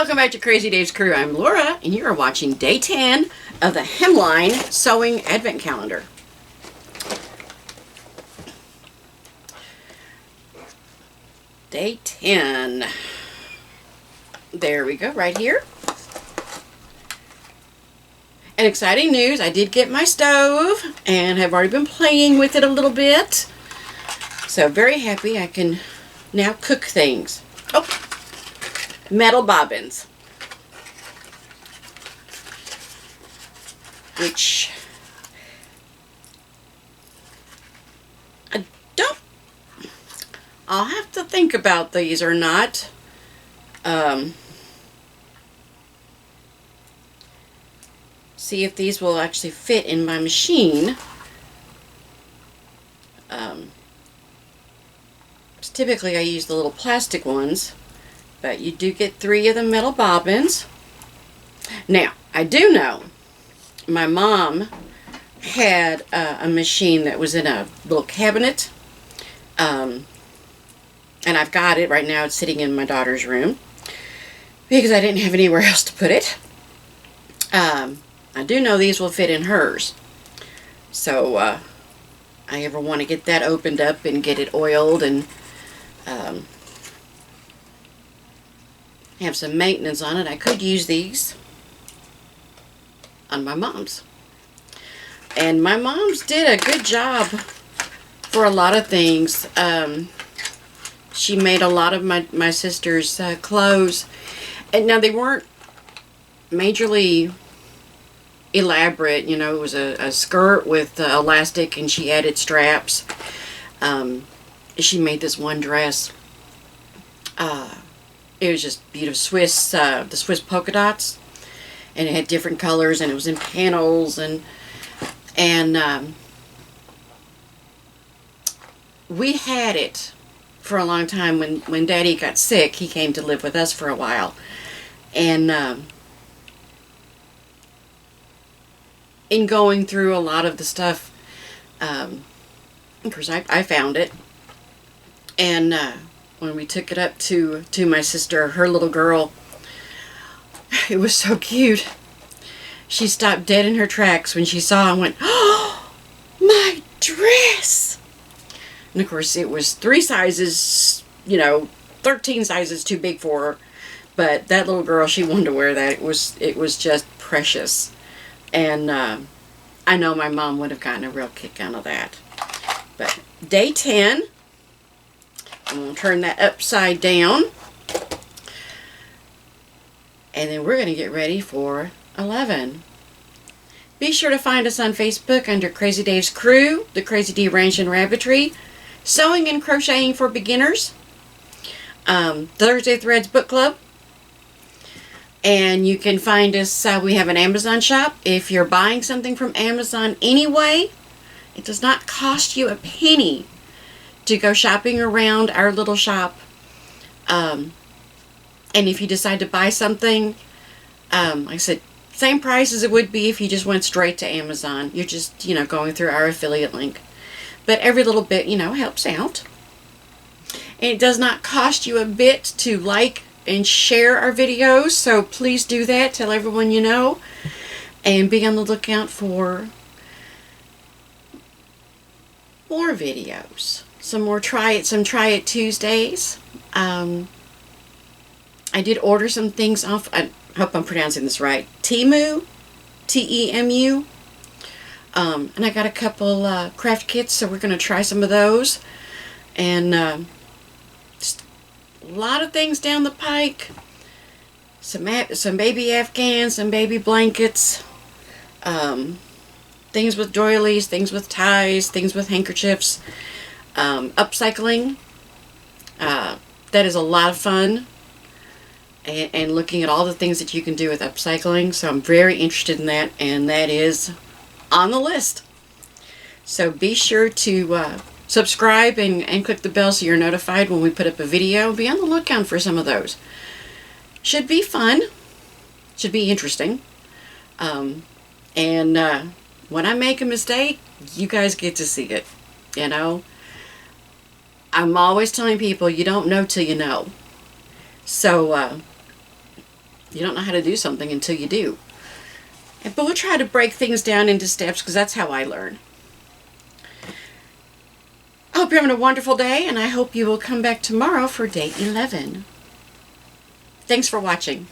Welcome back to Crazy Dave's Crew. I'm Laura, and you are watching day 10 of the Hemline Sewing Advent Calendar. Day 10. There we go, right here. And exciting news, I did get my stove, and have already been playing with it a little bit. So very happy I can now cook things. Oh! Metal bobbins, which I'll have to think about these or not. See if these will actually fit in my machine. Typically I use the little plastic ones. But you do get 3 of the metal bobbins. Now, I do know my mom had a machine that was in a little cabinet. And I've got it right now. It's sitting in my daughter's room because I didn't have anywhere else to put it. I do know these will fit in hers. So, I ever want to get that opened up and get it oiled and have some maintenance on it, I could use these on my mom's. And my mom's did a good job for a lot of things. She made a lot of my sister's clothes. And now they weren't majorly elaborate. You know, it was a skirt with elastic and she added straps. She made this one dress. It was just beautiful. The Swiss polka dots, and it had different colors, and it was in panels, and we had it for a long time. When Daddy got sick, he came to live with us for a while, and in going through a lot of the stuff, of course I found it, and when we took it up to my sister, her little girl, it was so cute. She stopped dead in her tracks when she saw and went, "Oh, my dress!" And of course it was 3 sizes, 13 sizes too big for her. But that little girl, she wanted to wear that. It was just precious. And I know my mom would have gotten a real kick out of that. But day 10. I'm going to turn that upside down. And then we're going to get ready for 11. Be sure to find us on Facebook under Crazy Dave's Crew, the Crazy D Ranch and Rabbitry, Sewing and Crocheting for Beginners, Thursday Threads Book Club. And you can find us, we have an Amazon shop. If you're buying something from Amazon anyway, it does not cost you a penny to go shopping around our little shop. And if you decide to buy something, like I said, same price as it would be if you just went straight to Amazon. You're just, going through our affiliate link. But every little bit, helps out. And it does not cost you a bit to like and share our videos. So please do that. Tell everyone you know. And be on the lookout for more videos. Some Try It Tuesdays. I did order some things off, I hope I'm pronouncing this right, Temu, T-E-M-U. And I got a couple craft kits, so we're going to try some of those. And just a lot of things down the pike. Some baby Afghans, some baby blankets. Things with doilies, things with ties, things with handkerchiefs. Upcycling, that is a lot of fun, and looking at all the things that you can do with upcycling, so I'm very interested in that, and that is on the list. So be sure to subscribe and click the bell so you're notified when we put up a video. Be on the lookout for some of those. Should be fun, should be interesting, and when I make a mistake, you guys get to see it, I'm always telling people you don't know till you know. So You don't know how to do something until you do. But we'll try to break things down into steps because that's how I learn. I hope you're having a wonderful day, and I hope you will come back tomorrow for day 11. Thanks for watching.